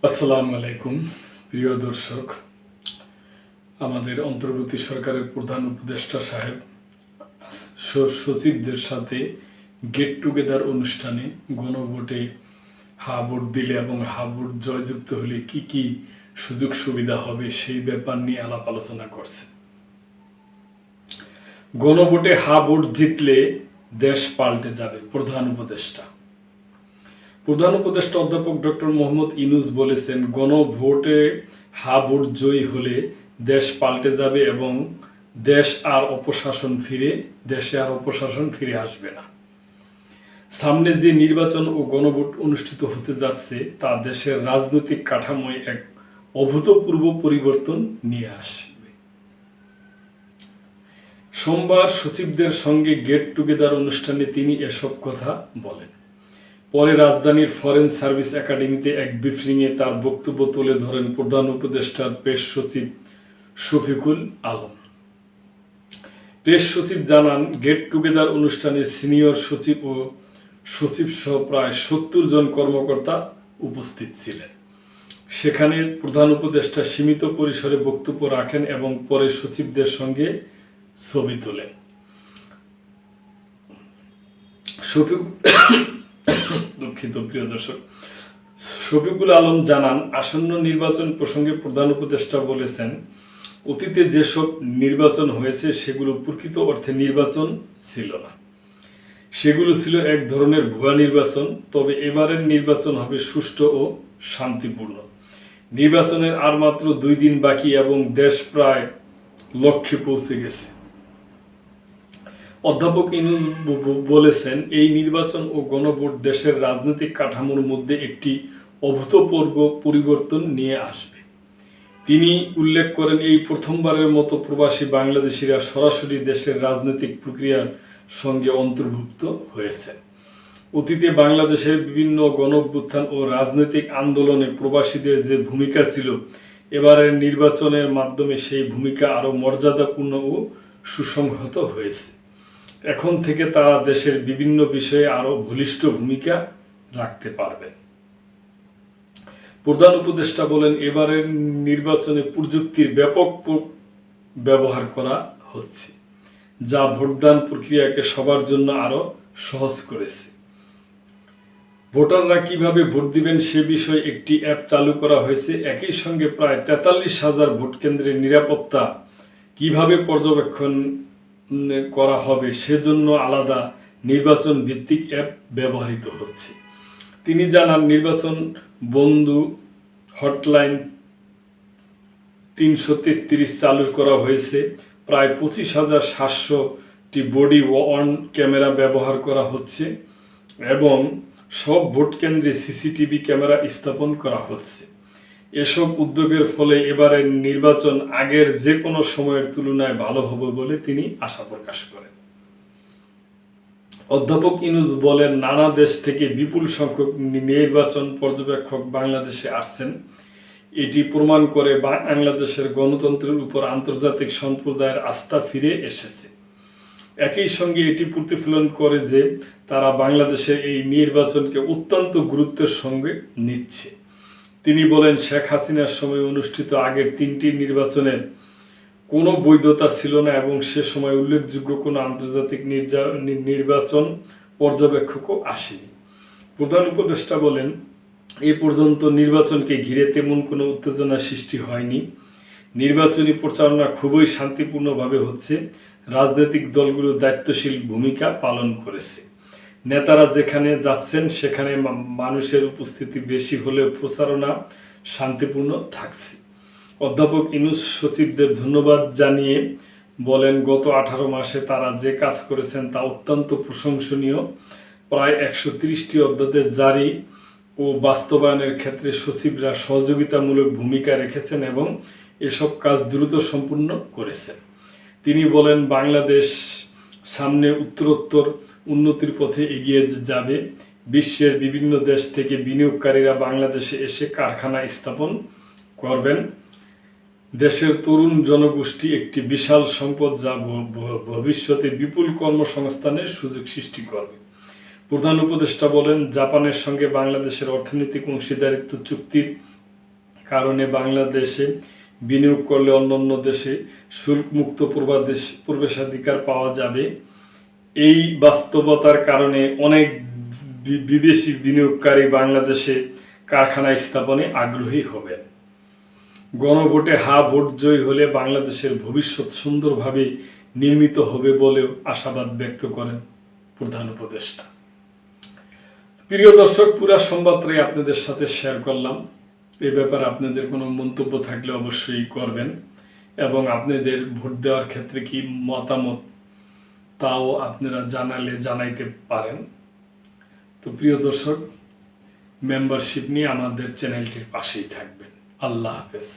আসসালামু আলাইকুম প্রিয় দর্শক। আমাদের অন্তর্বর্তী সরকারের প্রধান উপদেষ্টা সাহেব সচিবদের সাথে গেট টুগেদার অনুষ্ঠানে গণভোটে হা ভোট দিলে এবং হা ভোট জয়যুক্ত হলে কি কি সুযোগ সুবিধা হবে সেই ব্যাপার নিয়ে আলাপ আলোচনা করছে। গণভোটে হা ভোট জিতলে দেশ পাল্টে যাবে, প্রধান উপদেষ্টা অধ্যাপক ডক্টর মোহাম্মদ ইউনূস বলেছেন, গণভোটে হা ভোট জয়ী হলে দেশ পাল্টে যাবে এবং দেশে আর অপশাসন ফিরে আসবে না। সামনে যে নির্বাচন ও গণভোট অনুষ্ঠিত হতে যাচ্ছে তা দেশের রাজনৈতিক কাঠামোয় এক অভূতপূর্ব পরিবর্তন নিয়ে আসবে। সোমবার সচিবদের সঙ্গে গেট টুগেদার অনুষ্ঠানে তিনি এসব কথা বলেন। পরে রাজধানীর ফরেন সার্ভিস একাডেমিতে এক ব্রিফিংয়ে তার বক্তব্য তুলে ধরেন প্রধান উপদেষ্টার প্রেস সচিব শফিকুল আলম। প্রেস সচিব জানান, গেট টুগেদার অনুষ্ঠানে সিনিয়র সচিব ও সচিব সহ প্রায় ৭০ জন কর্মকর্তা উপস্থিত ছিলেন। সেখানে প্রধান উপদেষ্টা সীমিত পরিসরে বক্তব্য রাখেন এবং পরে সচিবদের সঙ্গে ছবি তোলেন। প্রিয় দর্শক, শফিকুল আলম জানান, আসন্ন নির্বাচন প্রসঙ্গে প্রধান উপদেষ্টা বলেছেন, অতীতে যেসব নির্বাচন হয়েছে সেগুলো প্রকৃত অর্থে নির্বাচন ছিল না, সেগুলো ছিল এক ধরনের ভুয়া নির্বাচন। তবে এবারের নির্বাচন হবে সুষ্ঠু ও শান্তিপূর্ণ। নির্বাচনের আর মাত্র 2 দিন বাকি এবং দেশ প্রায় লক্ষ্যে পৌঁছে গেছে। অধ্যাপক ইউনূস বলেছেন, এই নির্বাচন ও গণভোট দেশের রাজনৈতিক কাঠামোর মধ্যে একটি অভূতপূর্ব পরিবর্তন নিয়ে আসবে। তিনি উল্লেখ করেন, এই প্রথমবারের মতো প্রবাসী বাংলাদেশিরা সরাসরি দেশের রাজনৈতিক প্রক্রিয়ার সঙ্গে অন্তর্ভুক্ত হয়েছে। অতীতে বাংলাদেশের বিভিন্ন গণঅভ্যুত্থান ও রাজনৈতিক আন্দোলনে প্রবাসীদের যে ভূমিকা ছিল, এবারের নির্বাচনের মাধ্যমে সেই ভূমিকা আরও মর্যাদাপূর্ণ ও সুসংহত হয়েছে। এখন থেকে তারা দেশের বিভিন্ন বিষয়ে আরও বলিষ্ঠ ভূমিকা রাখতে পারবেন। প্রধান উপদেষ্টা বলেন, এবারের নির্বাচনে প্রযুক্তির ব্যাপক ব্যবহার করা হচ্ছে, যা ভোটদান প্রক্রিয়াকে সবার জন্য আরও সহজ করেছে। ভোটাররা কিভাবে ভোট দিবেন সে বিষয়ে একটি অ্যাপ চালু করা হয়েছে। একই সঙ্গে প্রায় ৪৩,০০০ ভোট কেন্দ্রের নিরাপত্তা কিভাবে পর্যবেক্ষণ করা হবে সেজন্য আলাদা নির্বাচন ভিত্তিক অ্যাপ ব্যবহৃত হচ্ছে। তিনি জানান, নির্বাচন বন্ধু হটলাইন ৩৩৩ চালু করা হয়েছে। প্রায় ২৫,৭০০টি বডি ওয়ার্ন ক্যামেরা ব্যবহার করা হচ্ছে এবং সব ভোট কেন্দ্রে সিসিটিভি ক্যামেরা স্থাপন করা হচ্ছে। এসব উদ্যোগের ফলে এবারের নির্বাচন আগের যে কোনো সময়ের তুলনায় ভালো হবে বলে তিনি আশা প্রকাশ করেন। অধ্যাপক ইউনূস বলেন, নানা দেশ থেকে বিপুল সংখ্যক নির্বাচন পর্যবেক্ষক বাংলাদেশে আসছেন। এটি প্রমাণ করে বাংলাদেশের গণতন্ত্রের উপর আন্তর্জাতিক সম্প্রদায়ের আস্থা ফিরে এসেছে। একই সঙ্গে এটি প্রতিফলন করে যে তারা বাংলাদেশের এই নির্বাচনকে অত্যন্ত গুরুত্বের সঙ্গে নিচ্ছে। তিনি বলেন, শেখ হাসিনার সময় অনুষ্ঠিত আগের 3টি নির্বাচনের কোনো বৈধতা ছিল না এবং সে সময় উল্লেখযোগ্য কোনো আন্তর্জাতিক নির্বাচন পর্যবেক্ষকও আসেনি। প্রধান উপদেষ্টা বলেন, এ পর্যন্ত নির্বাচনকে ঘিরে তেমন কোনো উত্তেজনা সৃষ্টি হয়নি। নির্বাচনী প্রচারণা খুবই শান্তিপূর্ণভাবে হচ্ছে। রাজনৈতিক দলগুলো দায়িত্বশীল ভূমিকা পালন করেছে। নেতারা যেখানে যাচ্ছেন সেখানে মানুষের উপস্থিতি বেশি হলেও প্রচারণা শান্তিপূর্ণ থাকছে। অধ্যাপক ইউনূস সচিবদের ধন্যবাদ জানিয়ে বলেন, গত 18 মাসে তারা যে কাজ করেছেন তা অত্যন্ত প্রশংসনীয়। প্রায় 130টি অধ্যাদেশ জারি ও বাস্তবায়নের ক্ষেত্রে সচিবরা সহযোগিতামূলক ভূমিকা রেখেছেন এবং এসব কাজ দ্রুত সম্পূর্ণ করেছেন। তিনি বলেন, বাংলাদেশ সামনে উত্তরোত্তর উন্নতির পথে এগিয়ে যাবে। বিশ্বের বিভিন্ন দেশ থেকে বিনিয়োগকারীরা বাংলাদেশে এসে কারখানা স্থাপন করবেন। দেশের তরুণ জনগোষ্ঠী একটি বিশাল সম্পদ, যা ভবিষ্যতে বিপুল কর্মসংস্থানের সুযোগ সৃষ্টি করবে। প্রধান উপদেষ্টা বলেন, জাপানের সঙ্গে বাংলাদেশের অর্থনৈতিক অংশীদারিত্ব চুক্তির কারণে বাংলাদেশে বিনিয়োগ করলে অন্যান্য দেশে শুল্কমুক্ত প্রবেশাধিকার পাওয়া যাবে। এই বাস্তবতার কারণে অনেক বিদেশি বিনিয়োগকারী বাংলাদেশে কারখানা স্থাপনে আগ্রহী হবেন। গণভোটে ভোট জয়ী হলে বাংলাদেশের ভবিষ্যৎ সুন্দরভাবে নির্মিত হবে বলেও আশাবাদ ব্যক্ত করেন প্রধান উপদেষ্টা। প্রিয় দর্শক, পুরা সংবাদটাই আপনাদের সাথে শেয়ার করলাম। এই ব্যাপারে আপনাদের কোনো মন্তব্য থাকলে অবশ্যই করবেন, এবং আপনাদের ভোট দেওয়ার ক্ষেত্রে কি মতামত তাও আপনারা জানাইতে পারেন। তো প্রিয় দর্শক, মেম্বারশিপ নিয়ে আমাদের চ্যানেলটির পাশেই থাকবেন। আল্লাহ হাফেজ।